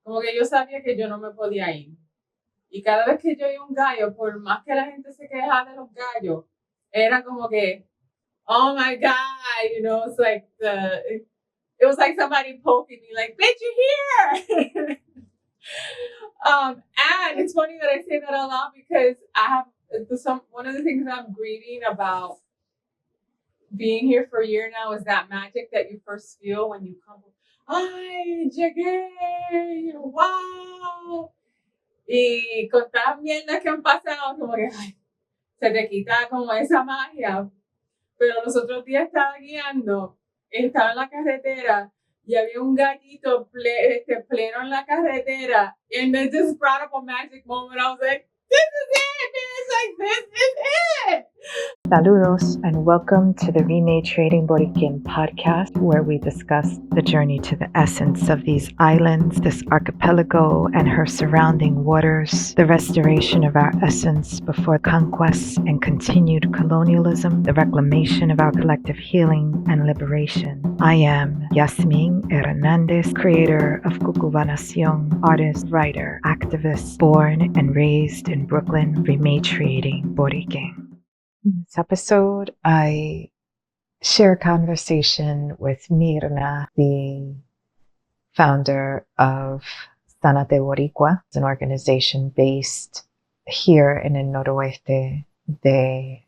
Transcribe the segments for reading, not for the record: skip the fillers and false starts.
como que yo sabía que yo no me podía ir. Y cada vez que yo oía un gallo, por más que la gente se quejaba de los gallos, era como que, oh my God, you know, it's like it was like somebody poking me, like, bitch, you're here. And it's funny that I say that out loud because I have one of the things I'm grieving about being here for a year now is that magic that you first feel when you come. Ay, llegué, wow. Y con todas las mierdas que han pasado, como que ay, se te quita como esa magia. Pero los otros días estaba guiando, estaba en la carretera y había un gallito pleno en la carretera. And it just brought up a magic moment. I was like, this is it, man. It's like, this is it. Saludos and welcome to the Rematriating Boriken podcast, where we discuss the journey to the essence of these islands, this archipelago and her surrounding waters, the restoration of our essence before conquest and continued colonialism, the reclamation of our collective healing and liberation. I am Yasmin Hernandez, creator of Cucubanación, artist, writer, activist, born and raised in Brooklyn, Rematriating Boriken. In this episode, I share a conversation with Myrna, the founder of Sánate Boricua. It's an organization based here in the noroeste de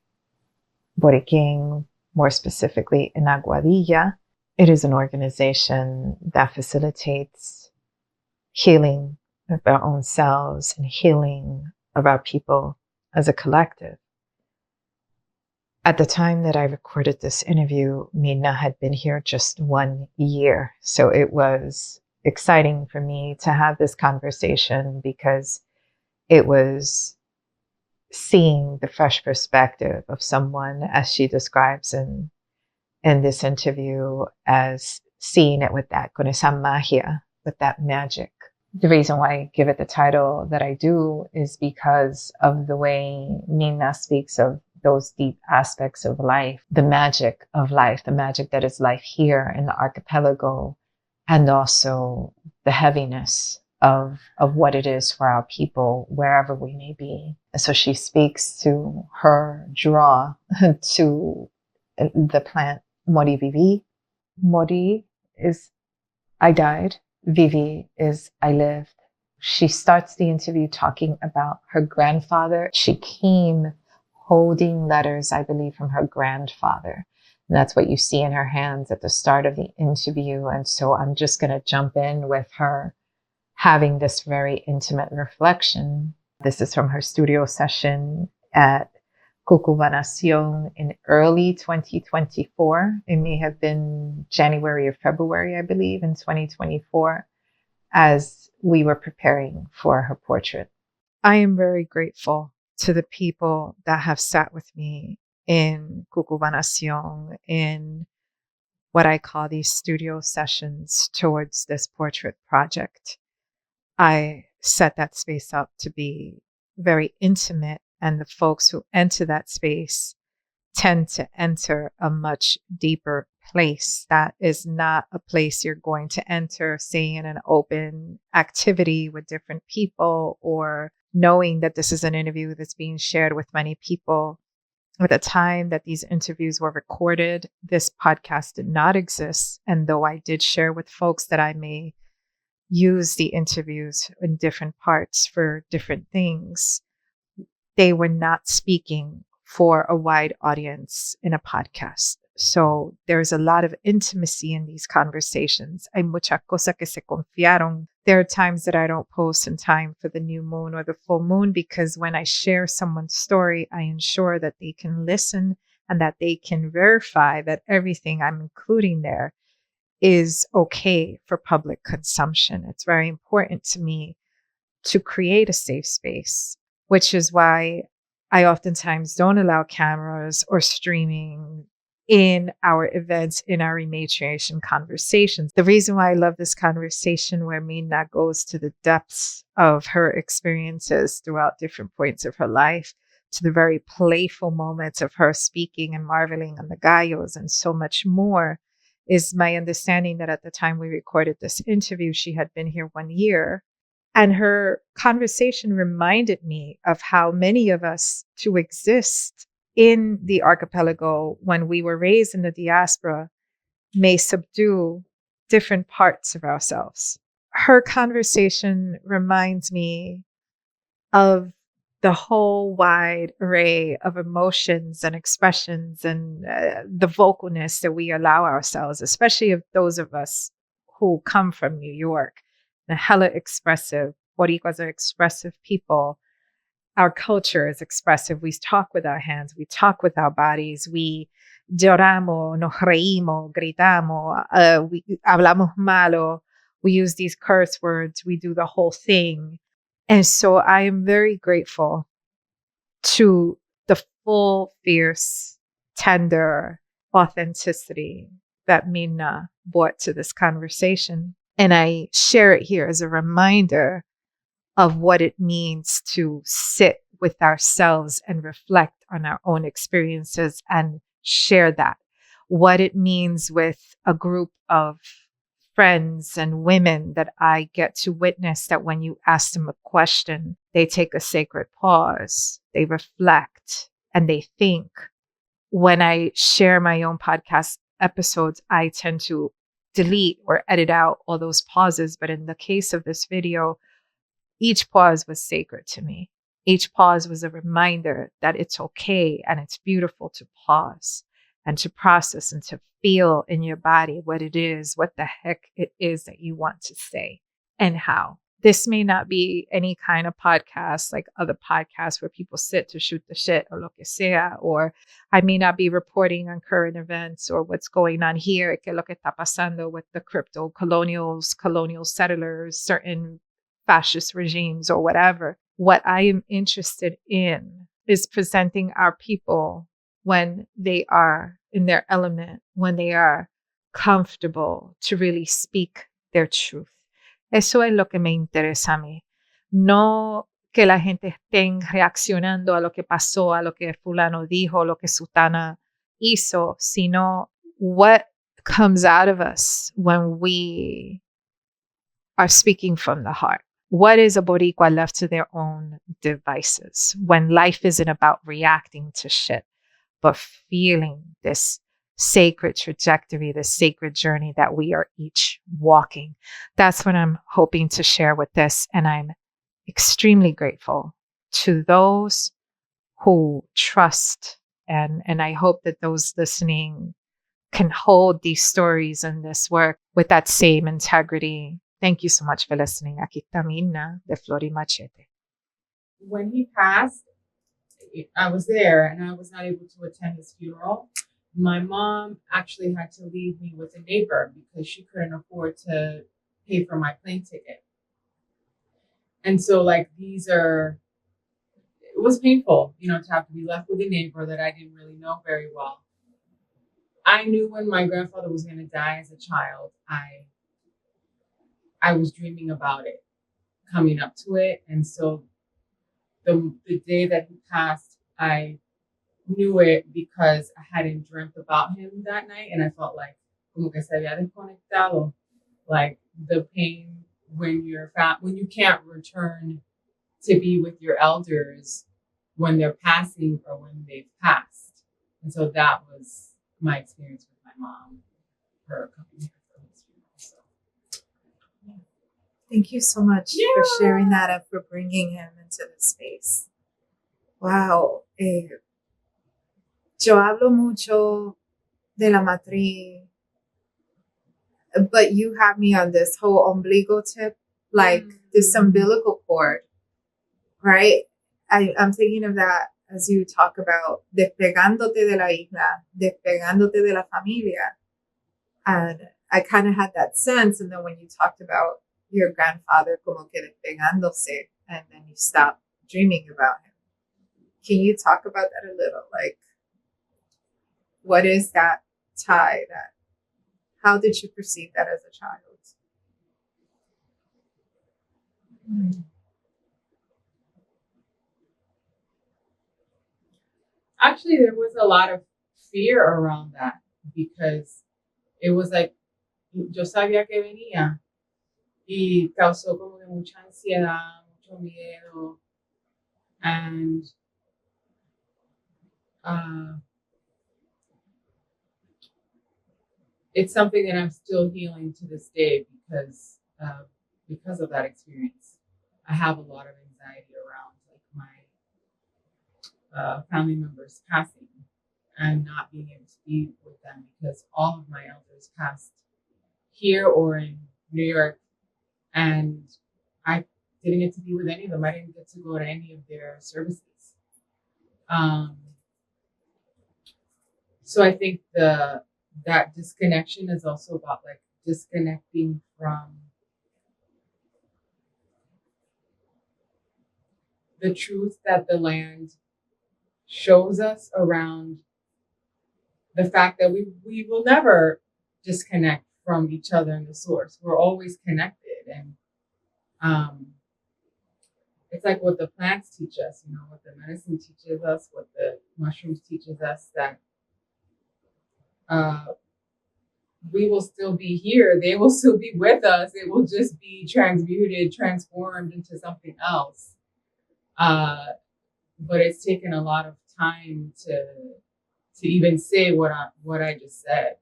Borikén, more specifically in Aguadilla. It is an organization that facilitates healing of our own selves and healing of our people as a collective. At the time that I recorded this interview, Myrna had been here just 1 year. So it was exciting for me to have this conversation because it was seeing the fresh perspective of someone, as she describes in this interview, as seeing it with that, con esa magia, with that magic. The reason why I give it the title that I do is because of the way Myrna speaks of those deep aspects of life, the magic of life, the magic that is life here in the archipelago, and also the heaviness of what it is for our people, wherever we may be. And so she speaks to her draw to the plant Moriviví. Mori is I died. Vivi is I lived. She starts the interview talking about her grandfather. She came holding letters, I believe, from her grandfather. And that's what you see in her hands at the start of the interview. And so I'm just going to jump in with her having this very intimate reflection. This is from her studio session at Cucubanación in early 2024. It may have been January or February, I believe, in 2024, as we were preparing for her portrait. I am very grateful to the people that have sat with me in Cucubanación, in what I call these studio sessions towards this portrait project. I set that space up to be very intimate, and the folks who enter that space tend to enter a much deeper place. That is not a place you're going to enter, say, in an open activity with different people, or knowing that this is an interview that's being shared with many people. At the time that these interviews were recorded, this podcast did not exist. And though I did share with folks that I may use the interviews in different parts for different things, they were not speaking for a wide audience in a podcast. So there's a lot of intimacy in these conversations. Hay mucha cosa que se confiaron. There are times that I don't post in time for the new moon or the full moon, because when I share someone's story, I ensure that they can listen and that they can verify that everything I'm including there is okay for public consumption. It's very important to me to create a safe space, which is why I oftentimes don't allow cameras or streaming in our events, in our rematriation conversations. The reason why I love this conversation, where Myrna goes to the depths of her experiences throughout different points of her life, to the very playful moments of her speaking and marveling on the gallos and so much more, is my understanding that at the time we recorded this interview, she had been here 1 year. And her conversation reminded me of how many of us to exist in the archipelago when we were raised in the diaspora may subdue different parts of ourselves. Her conversation reminds me of the whole wide array of emotions and expressions and the vocalness that we allow ourselves, especially of those of us who come from New York. The hella expressive. Boricuas are expressive people. Our culture is expressive. We talk with our hands. We talk with our bodies. We lloramos, nos reímos, gritamos, we hablamos malo. We use these curse words. We do the whole thing. And so I am very grateful to the full, fierce, tender authenticity that Myrna brought to this conversation. And I share it here as a reminder of what it means to sit with ourselves and reflect on our own experiences and share that. What it means with a group of friends and women that I get to witness that when you ask them a question, they take a sacred pause, they reflect, and they think. When I share my own podcast episodes, I tend to delete or edit out all those pauses. But in the case of this video, each pause was sacred to me. Each pause was a reminder that it's okay and it's beautiful to pause and to process and to feel in your body what it is, what the heck it is that you want to say and how. This may not be any kind of podcast like other podcasts where people sit to shoot the shit or lo que sea, or I may not be reporting on current events or what's going on here, que lo que está pasando with the crypto colonials, colonial settlers, certain fascist regimes or whatever. What I am interested in is presenting our people when they are in their element, when they are comfortable to really speak their truth. Eso es lo que me interesa a mí. No que la gente estén reaccionando a lo que pasó, a lo que fulano dijo, lo que sutana hizo, sino what comes out of us when we are speaking from the heart. What is a Boricua left to their own devices when life isn't about reacting to shit, but feeling this sacred trajectory, this sacred journey that we are each walking? That's what I'm hoping to share with this. And I'm extremely grateful to those who trust. And I hope that those listening can hold these stories and this work with that same integrity. Thank you so much for listening. Aquí está Myrna de Flor y Machete. When he passed, I was there and I was not able to attend his funeral. My mom actually had to leave me with a neighbor because she couldn't afford to pay for my plane ticket. And so it was painful, to have to be left with a neighbor that I didn't really know very well. I knew when my grandfather was going to die as a child. I was dreaming about it, coming up to it. And so the day that he passed, I knew it because I hadn't dreamt about him that night. And I felt like, como que se había desconectado, like the pain when when you can't return to be with your elders when they're passing or when they've passed. And so that was my experience with my mom, her coming here for his funeral. So. Thank you so much for sharing that and for bringing him into the space. Wow. Yo hablo mucho de la matriz, but you have me on this whole ombligo tip, this umbilical cord, right? I'm thinking of that as you talk about despegándote de la isla, despegándote de la familia. And I kind of had that sense. And then when you talked about your grandfather como que despegándose, and then you stopped dreaming about him. Can you talk about that a little? What is that tie? How did you perceive that as a child? Actually, there was a lot of fear around that because it was like, yo sabía que venía y causó como que mucha ansiedad, mucho miedo, and it's something that I'm still healing to this day because of that experience. I have a lot of anxiety around like my family members passing and not being able to be with them because all of my elders passed here or in New York, and I didn't get to be with any of them. I didn't get to go to any of their services. So I think that disconnection is also about like disconnecting from the truth that the land shows us around the fact that we will never disconnect from each other and the source. We're always connected, and it's like what the plants teach us, you know, what the medicine teaches us, what the mushrooms teaches us, that we will still be here. They will still be with us. It will just be transmuted, transformed into something else. But it's taken a lot of time to even say what I just said,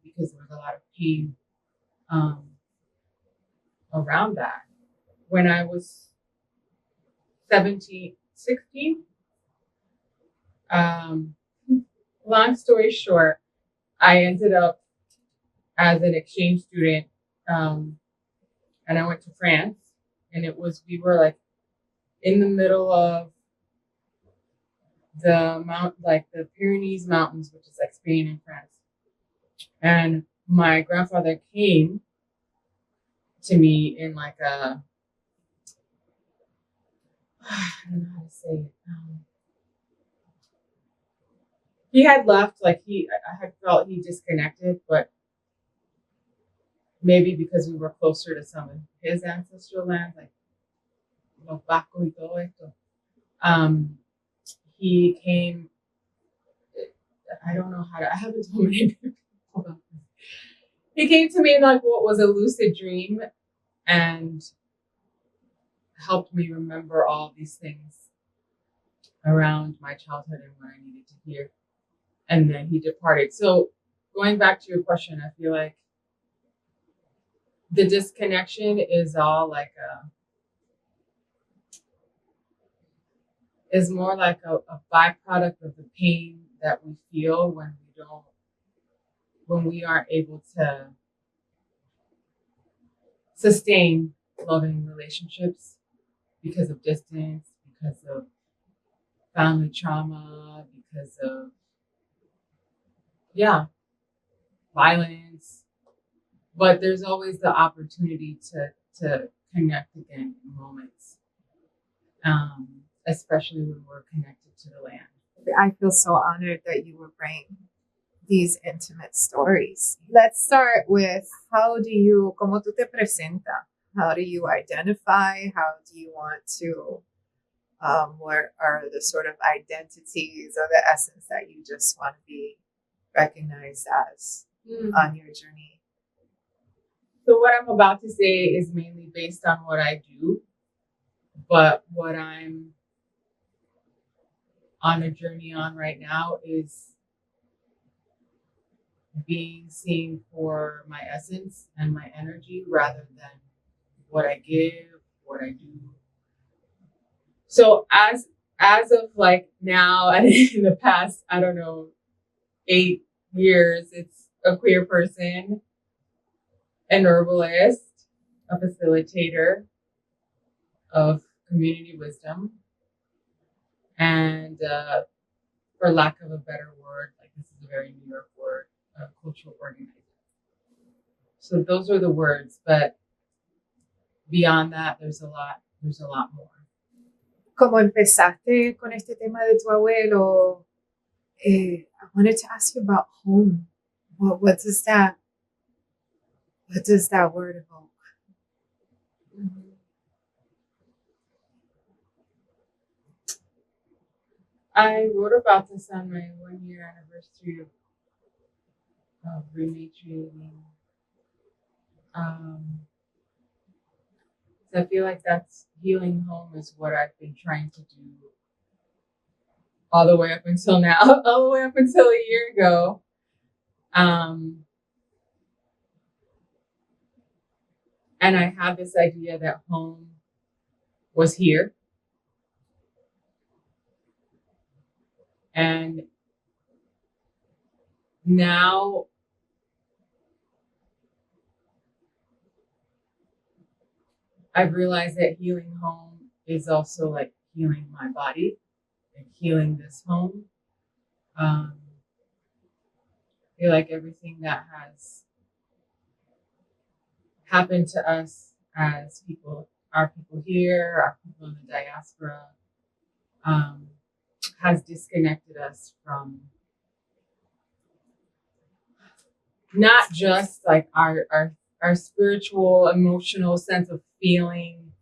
because there was a lot of pain around that. When I was 17, 16, long story short, I ended up as an exchange student, and I went to France, and we were like in the middle of the Pyrenees Mountains, which is like Spain and France. And my grandfather came to me in like I don't know how to say it. He had left, like I had felt he disconnected, but maybe because we were closer to some of his ancestral lands, like Los Vascos y todo esto. He came, I don't know I haven't told many people about this. He came to me in like what was a lucid dream and helped me remember all these things around my childhood and what I needed to hear. And then he departed. So going back to your question, I feel like the disconnection is all like is more like a byproduct of the pain that we feel when we aren't able to sustain loving relationships because of distance, because of family trauma, because of violence. But there's always the opportunity to connect again in moments, especially when we're connected to the land. I feel so honored that you would bring these intimate stories. Let's start with cómo tú te presentas? How do you identify? How do you want to, what are the sort of identities or the essence that you just want to be recognized as on your journey? So what I'm about to say is mainly based on what I do, but what I'm on a journey on right now is being seen for my essence and my energy rather than what I give, what I do. So as of like now and in the past, I don't know, 8 years, it's a queer person, an herbalist, a facilitator of community wisdom, and for lack of a better word, like this is a very New York word, a cultural organizer. So those are the words, but beyond that, there's a lot more. Como empezaste con este tema de tu abuelo, I wanted to ask you about home. What does that word evoke? Mm-hmm. I wrote about this on my 1-year anniversary of of rematriating. So I feel like that's healing home is what I've been trying to do all the way up until now, all the way up until a year ago. And I had this idea that home was here. And now I've realized that healing home is also like healing my body, like healing this home. I feel like everything that has happened to us as people, our people here, our people in the diaspora, has disconnected us from not just like our spiritual, emotional sense of feeling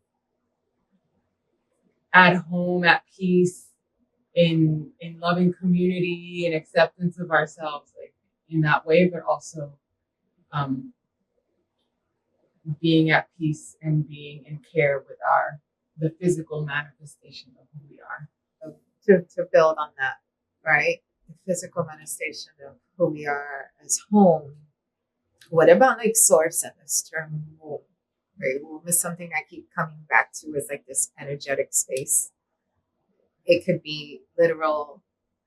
at home, at peace, in loving community and acceptance of ourselves, like in that way, but also being at peace and being in care with the physical manifestation of who we are. To build on that, right? The physical manifestation of who we are as home. What about like source of this term womb? Right? Womb is something I keep coming back to as like this energetic space. It could be literal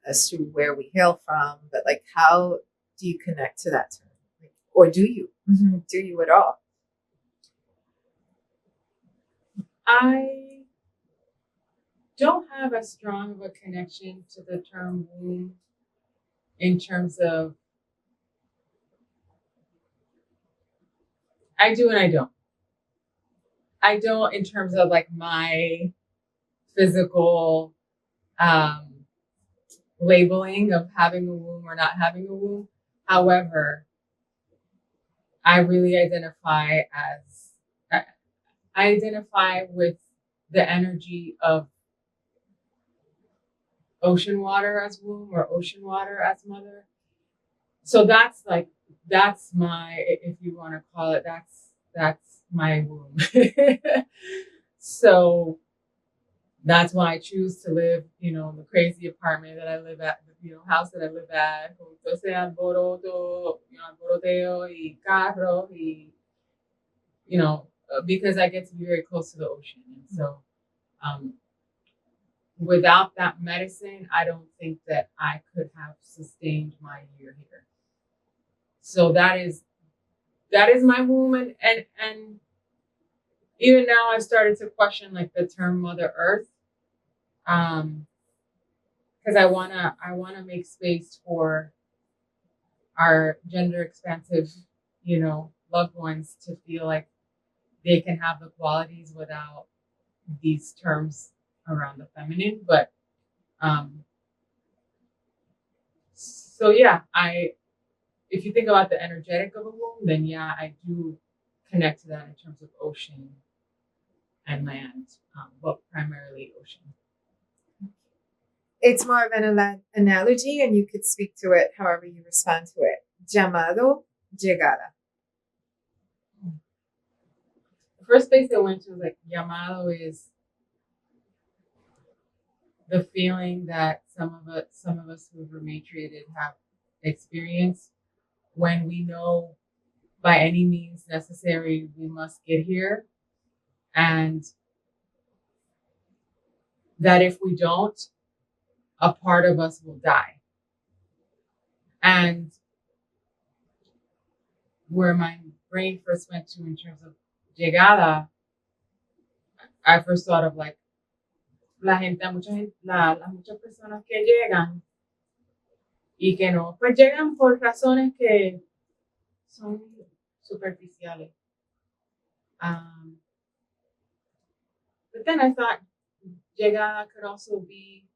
as to where we hail from, but like how do you connect to that term? Like, or do you? Mm-hmm. Do you at all? I don't have as strong of a connection to the term womb in terms of I do and I don't. I don't in terms of like my physical labeling of having a womb or not having a womb. However, I really identify with the energy of ocean water as womb or ocean water as mother. So that's my, if you want to call it, that's my womb. So that's why I choose to live, in the crazy apartment that I live at, house that I live at, con todo ese alboroto, alboroteo y carro, y, because I get to be very close to the ocean. And so without that medicine, I don't think that I could have sustained my year here. So that is my womb, and even now I started to question like the term Mother Earth, because I wanna make space for our gender expansive, loved ones to feel like they can have the qualities without these terms around the feminine. But so yeah, if you think about the energetic of a womb, then yeah, I do connect to that in terms of ocean and land, but primarily ocean. It's more of an analogy, and you could speak to it however you respond to it. Llamado, llegada. The first place I went to was like llamado is the feeling that some of us who've rematriated have experienced when we know by any means necessary we must get here, and that if we don't, a part of us will die. And where my brain first went to in terms of llegada, I first thought of like las muchas personas que llegan y que no, pues llegan por razones que son superficiales. But then I thought llegada could also be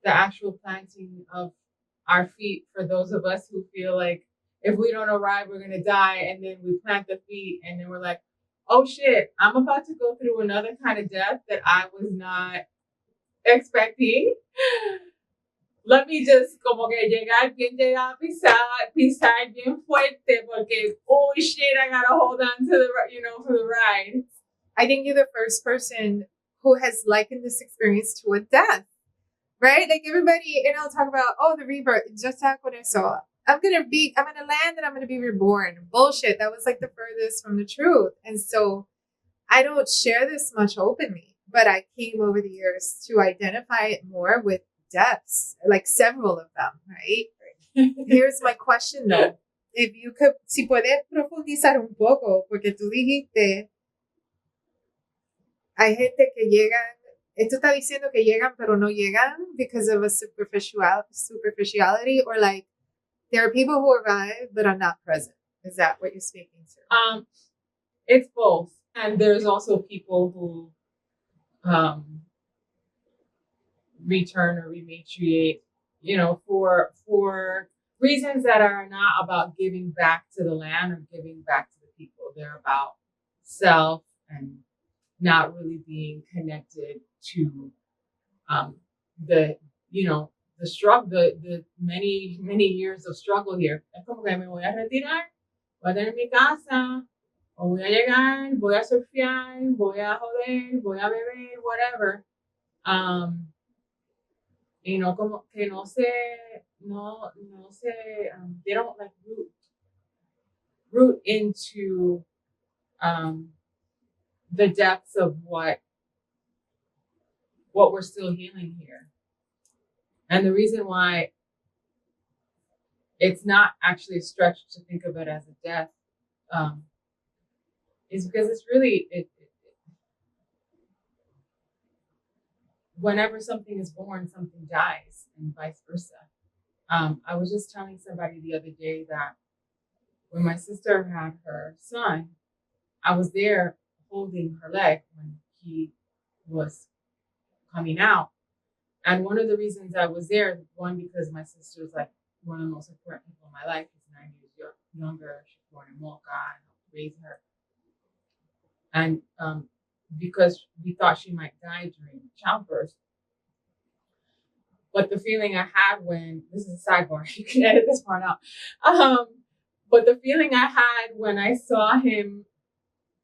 the actual planting of our feet for those of us who feel like if we don't arrive, we're going to die. And then we plant the feet and then we're like, oh shit, I'm about to go through another kind of death that I was not expecting. let me just como que llegar pisar bien fuerte porque, oh shit, I gotta hold on to the, for the ride. I think you're the first person who has likened this experience to a death, right? Like everybody, talk about, oh, the rebirth, just con eso. I'm gonna land and I'm gonna be reborn. Bullshit. That was like the furthest from the truth. And so I don't share this much openly, but I came over the years to identify it more with deaths, like several of them, right? Here's my question though. If you could, si puedes profundizar un poco, porque tú dijiste, hay gente que llegan, esto está diciendo que llegan pero no llegan because of a superficiality, or like there are people who arrive but are not present. Is that what you're speaking to? It's both. And there's also people who return or rematriate, for reasons that are not about giving back to the land or giving back to the people. They're about self and not really being connected to the struggle, the many, many years of struggle here. Es como que me voy a retirar, voy a tener mi casa, o voy a llegar, voy a surfear, voy a joder, voy a beber, whatever. Como que no se, they don't like root into the depths of what we're still healing here. And the reason why it's not actually a stretch to think of it as a death is because it's really, whenever something is born, something dies, and vice versa. I was just telling somebody the other day that when my sister had her son, I was there holding her leg when he was coming out. And one of the reasons I was there, one, because my sister is like one of the most important people in my life. She's 9 years younger. She was born in Mocha. I helped raise her. And because we thought she might die during childbirth. But the feeling I had when, this is a sidebar, you can edit this part out. But the feeling I had when I saw him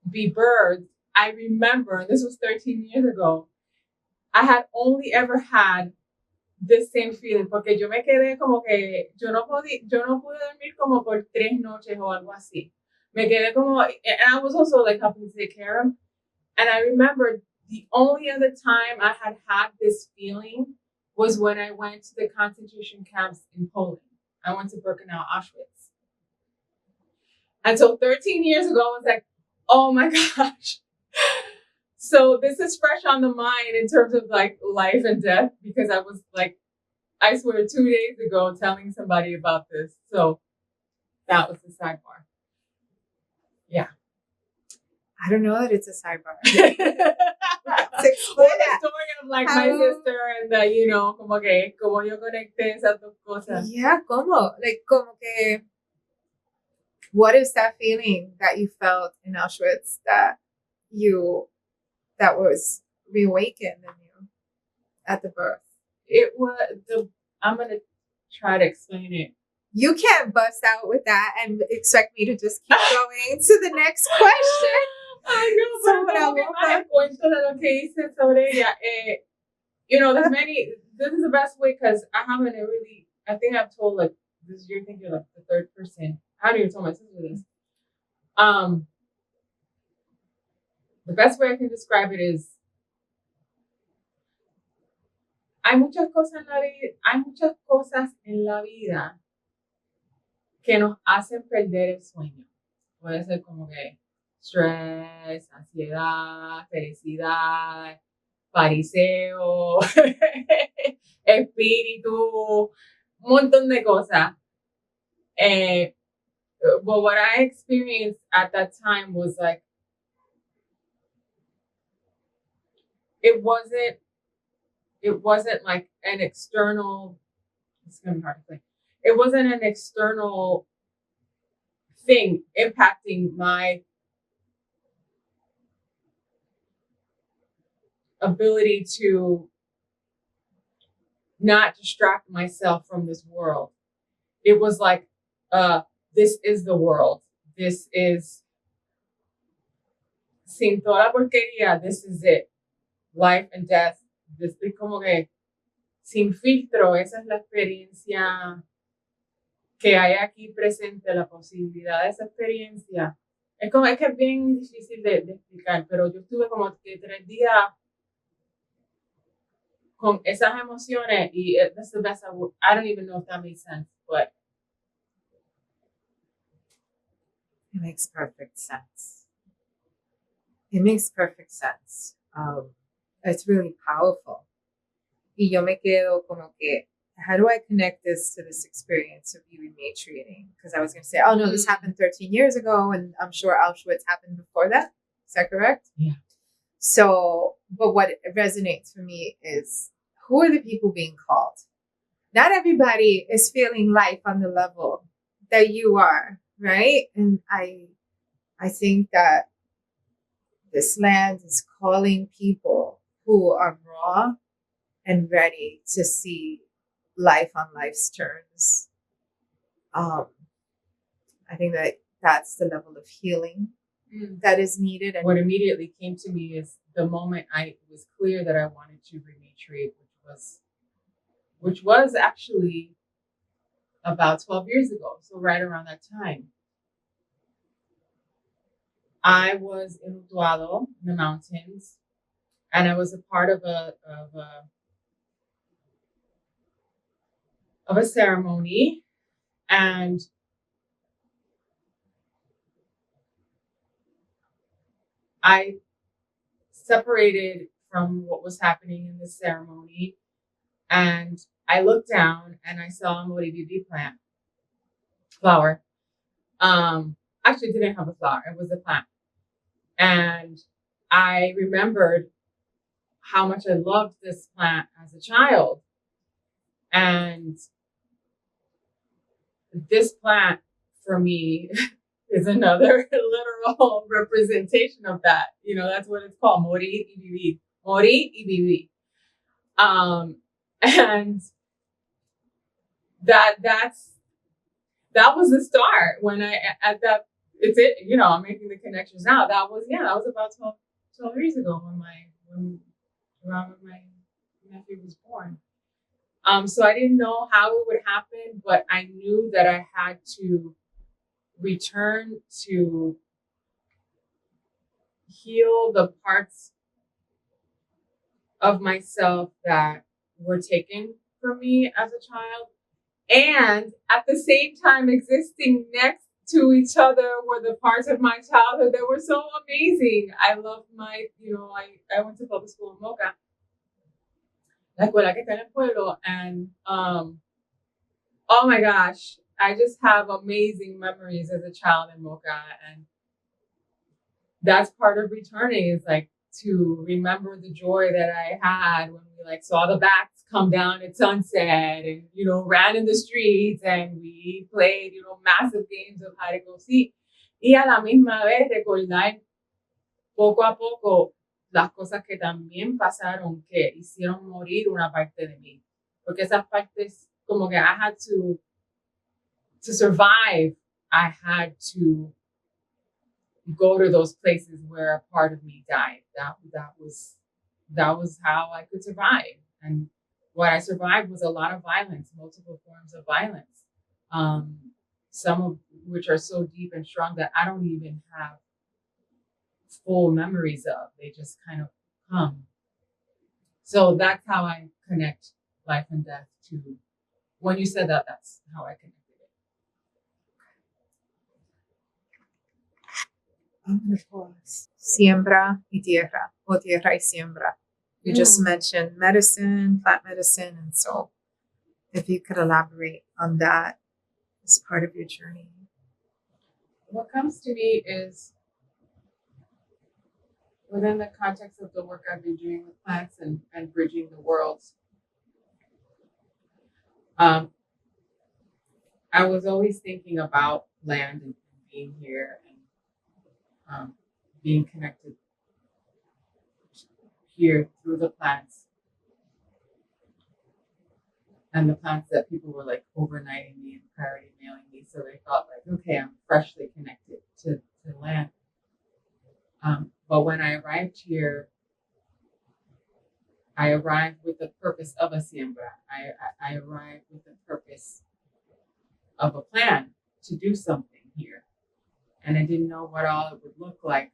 be birthed, I remember, and this was 13 years ago, I had only ever had this same feeling, porque yo me quedé como que, yo no pude dormir como por 3 noches o algo así. Me quedé como, and I was also like helping to take care of him. And I remember the only other time I had this feeling was when I went to the concentration camps in Poland. I went to Birkenau, Auschwitz. And so 13 years ago, I was like, oh my gosh. So this is fresh on the mind in terms of like life and death, because I was like, I swear 2 days ago telling somebody about this. So that was the sidebar. Yeah. I don't know that it's a sidebar. Well, the story of like my sister and the, como yo conecté esas dos cosas. Yeah, como? Like, como que, what is that feeling that you felt in Auschwitz that was reawakened in you at the birth? It was I'm going to try to explain it. You can't bust out with that and expect me to just keep going to the next question. I know, pero como que más el cuento de lo que hice sobre ella. There's many, this is the best way because I haven't really, I think I've told like, this year, I think you're like the third person. I haven't even told my sister this. The best way I can describe it is, hay muchas cosas en la vida que nos hacen perder el sueño. Puede ser como que stress, ansiedad, felicidad, fariseo, espíritu, un montón de cosas. But what I experienced at that time was like, it wasn't like an external, it's gonna be hard to say. It wasn't an external thing impacting my ability to not distract myself from this world. It was like, this is the world. This is, sin toda porquería, this is it. Life and death. This is como que, sin filtro, esa es la experiencia que hay aquí presente, la posibilidad de esa experiencia. Es que es bien difícil de explicar, pero yo estuve como que 3 días con esas emociones y that's the best I don't even know if that makes sense, but it makes perfect sense. It makes perfect sense. It's really powerful. Y yo me quedo como que, how do I connect this to this experience of you rematriating? Because I was going to say, oh no, this happened 13 years ago, and I'm sure Auschwitz happened before that. Is that correct? Yeah. So, but what resonates for me is, who are the people being called? Not everybody is feeling life on the level that you are, right? And I think that this land is calling people who are raw and ready to see life on life's terms. I think that that's the level of healing that is needed. And what immediately came to me is the moment it was clear that I wanted to rematriate, which was actually about 12 years ago. So right around that time, I was in Utuado, in the mountains, and I was a part of a ceremony, and I separated from what was happening in the ceremony, and I looked down and I saw a Moriviví flower. Actually, it didn't have a flower; it was a plant, and I remembered how much I loved this plant as a child, and this plant for me is another literal representation of that. You know, that's what it's called, Moriviví. Moriviví. And that was the start when it's it, you know, I'm making the connections now. That was about 12 years ago when around when my nephew was born. So I didn't know how it would happen, but I knew that I had to return to heal the parts of myself that were taken from me as a child, and at the same time existing next to each other were the parts of my childhood that were so amazing. I loved I went to public school in Moca, la escuela que está en el pueblo, and oh my gosh, I just have amazing memories as a child in Moca, and that's part of returning, is like to remember the joy that I had when we saw the bats come down at sunset and, ran in the streets and we played, massive games of hide and go seek. Y a la misma vez recordar poco a poco las cosas que también pasaron que hicieron morir una parte de mí. Porque esas partes, como que I had to survive, I had to go to those places where a part of me died. That was how I could survive. And what I survived was a lot of violence, multiple forms of violence. Some of which are so deep and strong that I don't even have full memories of. They just kind of come. So that's how I connect life and death to. When you said that, that's how I connected it. I'm going to pause. Siembra y tierra, o tierra y siembra. You just mentioned medicine, plant medicine, and so if you could elaborate on that as part of your journey. What comes to me is, within the context of the work I've been doing with plants and bridging the worlds, I was always thinking about land and being here and being connected here through the plants. and the plants that people were like overnighting me and priority mailing me. So they felt like, okay, I'm freshly connected to land. But when I arrived here, I arrived with the purpose of a siembra. I arrived with the purpose of a plan to do something here. And I didn't know what all it would look like.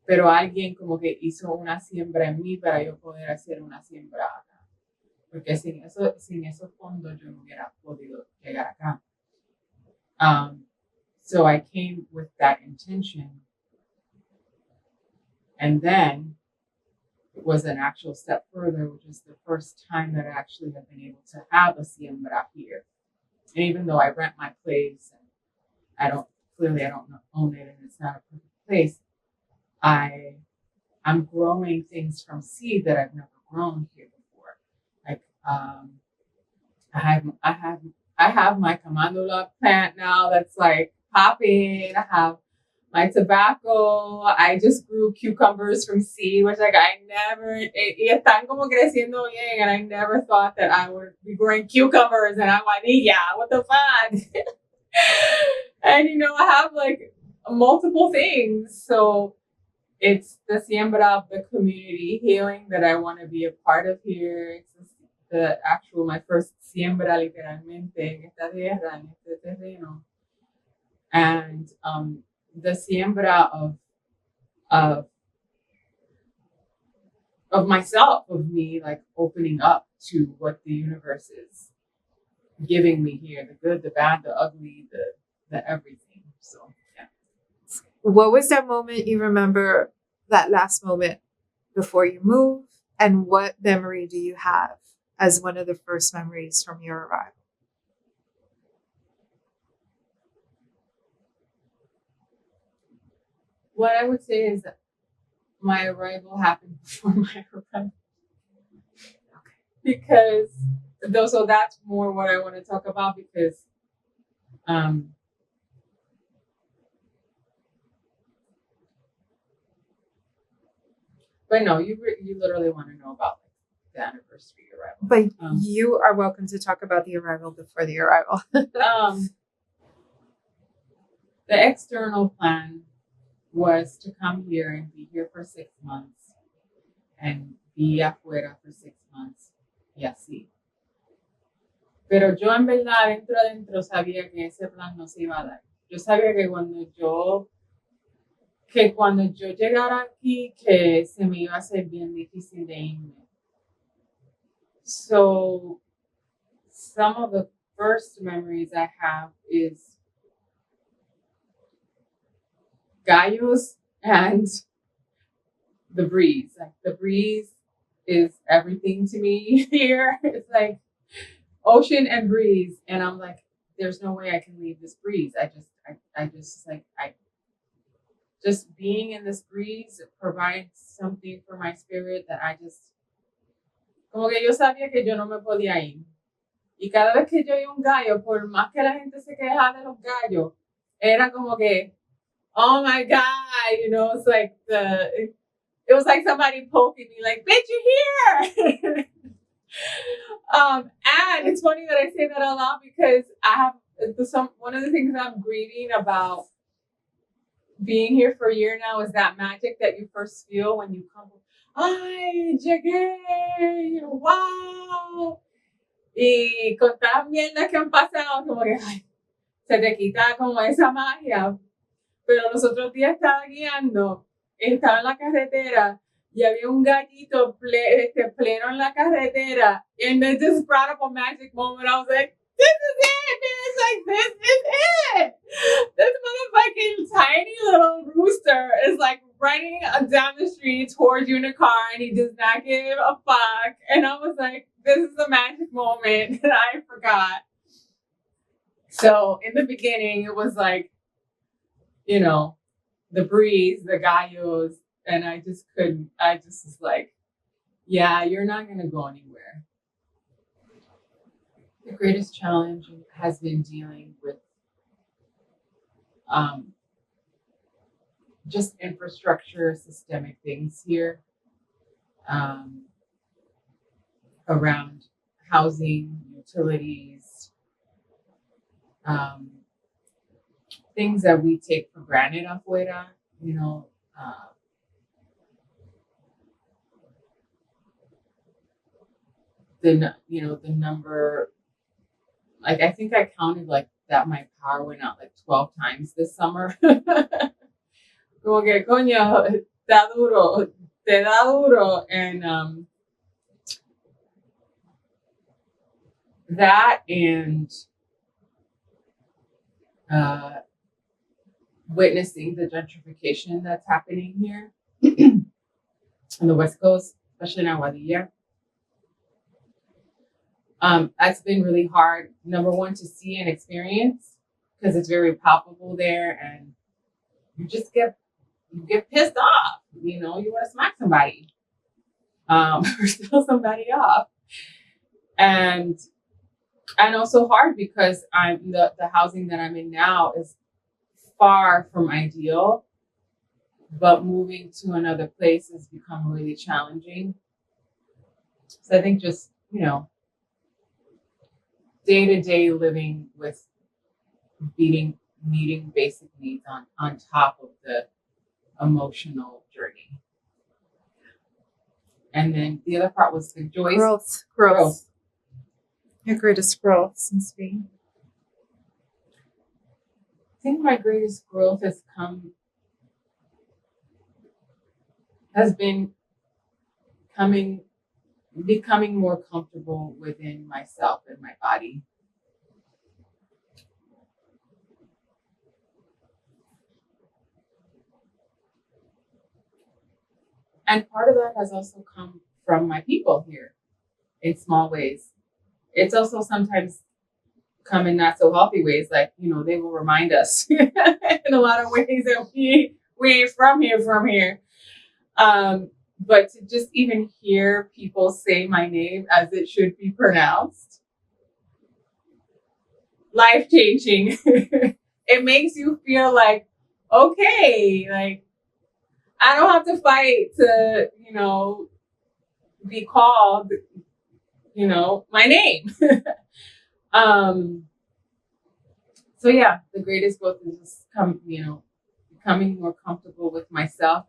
Pero alguien como que hizo una siembra en mí para yo poder hacer una siembra acá. Porque sin esos fondos yo no hubiera podido llegar acá. So I came with that intention. And then it was an actual step further, which is the first time that I actually have been able to have a siembra here. And even though I rent my place and I don't own it and it's not a perfect place, I'm growing things from seed that I've never grown here before. Like I have my camandula plant now that's like popping. I have my tobacco. I just grew cucumbers from seed, which like I never, y están como creciendo bien, and I never thought that I would be growing cucumbers and aguadilla. What the fuck? And I have like multiple things. So it's the siembra of the community healing that I want to be a part of here. It's my first siembra literalmente en esta tierra, en este terreno. And the siembra of myself, of me like opening up to what the universe is giving me here, the good, the bad, the ugly, the everything. So yeah. What was that moment you remember, that last moment before you move? And what memory do you have as one of the first memories from your arrival? What I would say is that my arrival happened before my arrival. Because so that's more what I want to talk about, because but no, you literally want to know about like, the anniversary arrival. But you are welcome to talk about the arrival before the arrival. The external plan was to come here and be here for 6 months and be afuera for 6 months y así. Pero yo en verdad adentro sabía que ese plan no se iba a dar. Yo sabía que cuando yo llegara aquí, que se me iba a hacer bien difícil de irme. So some of the first memories I have is gallos and the breeze. Like the breeze is everything to me here. It's like ocean and breeze, and I'm like, there's no way I can leave this breeze. Just being in this breeze provides something for my spirit that como que yo sabía que yo no me podía ir. Y cada vez que yo oía un gallo, por más que la gente se quejaba de los gallos, era como que, oh my God, it's like it was like somebody poking me, like, bitch, you're here. And it's funny that I say that a lot, because I have one of the things I'm grieving about being here for a year now is that magic that you first feel when you come. Ay, llegué, wow. Y con todas las mierdas que han pasado, como que ay, se te quita como esa magia. Pero los otros días estaba guiando, estaba en la carretera y había un gallito pleno en la carretera, and it just brought up a magic moment. I was like, this is it, man. It's like, this is it. This motherfucking tiny little rooster is like running down the street towards you in a car, and he does not give a fuck. And I was like, this is a magic moment that I forgot. So in the beginning, it was like, the breeze, the gallos, and I just was like, yeah, you're not going to go anywhere. The greatest challenge has been dealing with just infrastructure, systemic things here around housing, utilities, things that we take for granted afuera, the number, like, I think I counted like that my power went out like 12 times this summer. Como que, coño, está duro, te da duro. And that and witnessing the gentrification that's happening here on the West Coast, especially in Aguadilla. That's been really hard, number one, to see and experience, because it's very palpable there, and you just get pissed off. You want to smack somebody, or steal somebody off, and also hard because the housing that I'm in now is far from ideal, but moving to another place has become really challenging. So I think just day-to-day living with meeting basic needs on top of the emotional journey. And then the other part was the joy. Growth. Your greatest growth since being. I think my greatest growth has been becoming more comfortable within myself and my body. And part of that has also come from my people here in small ways. It's also sometimes come in not so healthy ways, like, they will remind us in a lot of ways that we ain't from here. But to just even hear people say my name as it should be pronounced, life-changing. It makes you feel like, okay, like, I don't have to fight to, be called, my name. So yeah, the greatest growth is just becoming more comfortable with myself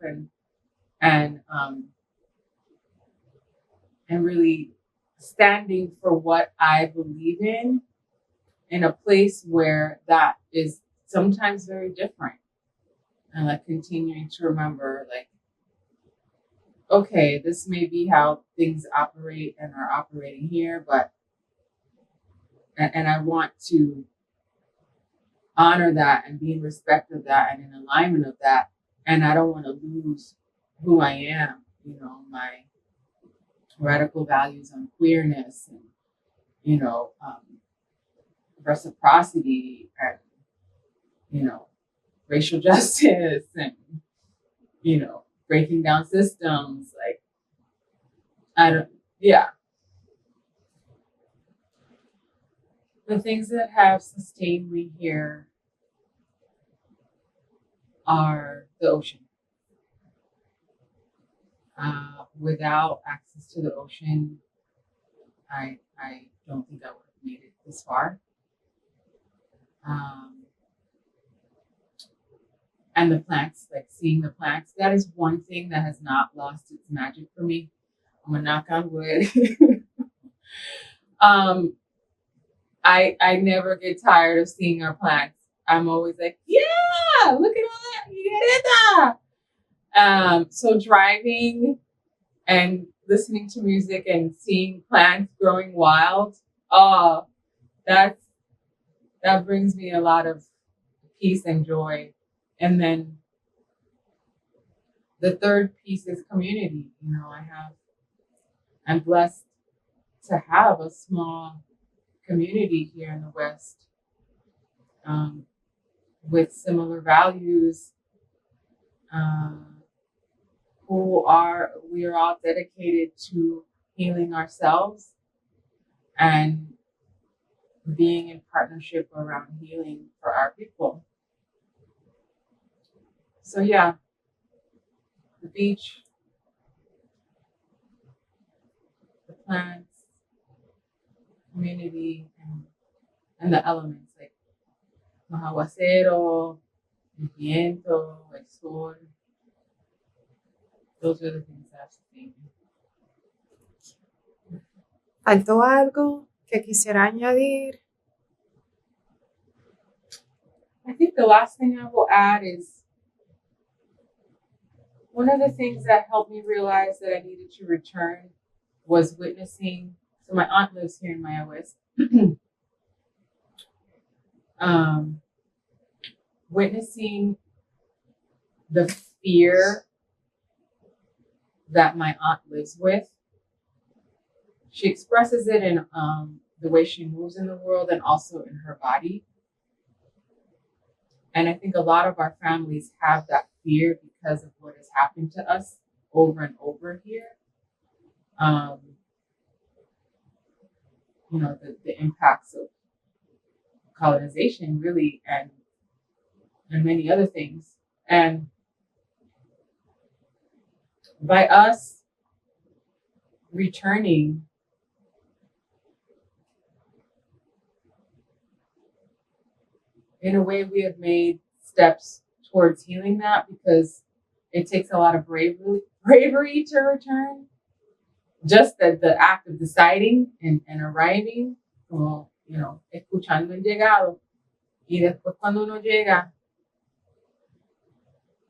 and really standing for what I believe in a place where that is sometimes very different. And like continuing to remember, like, okay, this may be how things operate and are operating here, but and I want to honor that and be in respect of that and in alignment of that. And I don't want to lose who I am, my radical values on queerness and, reciprocity and, racial justice and, breaking down systems. Like, the things that have sustained me here are the ocean. Without access to the ocean, I don't think I would have made it this far. And the plants, like seeing the plants, that is one thing that has not lost its magic for me. I'm gonna knock on wood. I never get tired of seeing our plants. I'm always like, yeah, look at all that. So driving and listening to music and seeing plants growing wild, that brings me a lot of peace and joy. And then the third piece is community. I'm blessed to have a small community here in the West with similar values, we are all dedicated to healing ourselves and being in partnership around healing for our people. So yeah, the beach, the plants, community and the elements like aguacero, el viento, el sol. Those are the things that sustain me. ¿Faltó algo que quisiera añadir? I think the last thing I will add is one of the things that helped me realize that I needed to return was witnessing. So my aunt lives here in Maya West. Witnessing the fear that my aunt lives with. She expresses it in the way she moves in the world and also in her body. And I think a lot of our families have that fear because of what has happened to us over and over here. The impacts of colonization, really, and many other things. And by us returning, in a way, we have made steps towards healing that because it takes a lot of bravery to return. Just the act of deciding and arriving, como, escuchando el llegado. Y después cuando uno llega,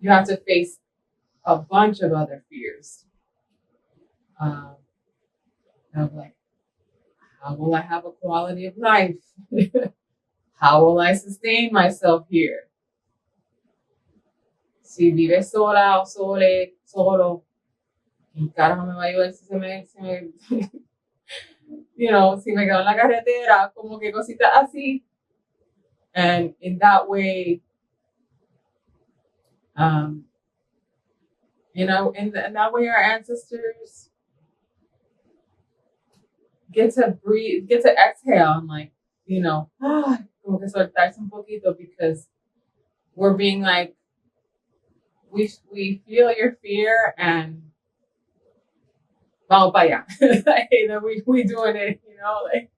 you have to face a bunch of other fears. Of like, how will I have a quality of life? How will I sustain myself here? Si vives sola o solo, ¿qué carajo me va a ayudar si si me quedo en la carretera, como que cositas así. And in that way, in that way, our ancestors get to breathe, get to exhale and like, como que soltarse un poquito because we're being like, we feel your fear and vamos para allá. Like, we doing it, like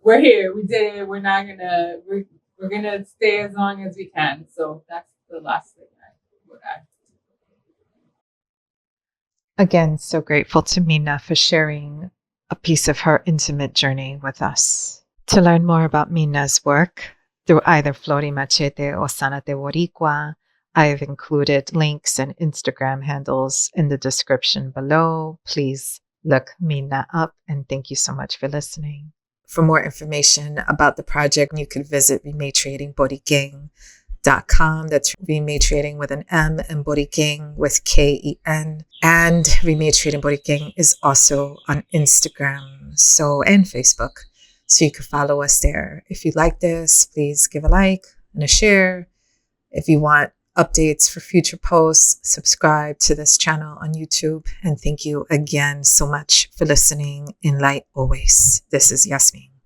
we're here, we did it. We're not gonna, we're gonna stay as long as we can. So that's the last thing I would add. Again, so grateful to Myrna for sharing a piece of her intimate journey with us. To learn more about Myrna's work through either Flor y Machete or Sánate Boricua, I have included links and Instagram handles in the description below. Please look Myrna up, and thank you so much for listening. For more information about the project, you can visit Rematriating.com. That's Rematriating with an M and Boriken with Ken. And Rematriating Boriken is also on Instagram and Facebook. So you can follow us there. If you like this, please give a like and a share. If you want updates for future posts, subscribe to this channel on YouTube. And thank you again so much for listening. In light always. This is Yasmin.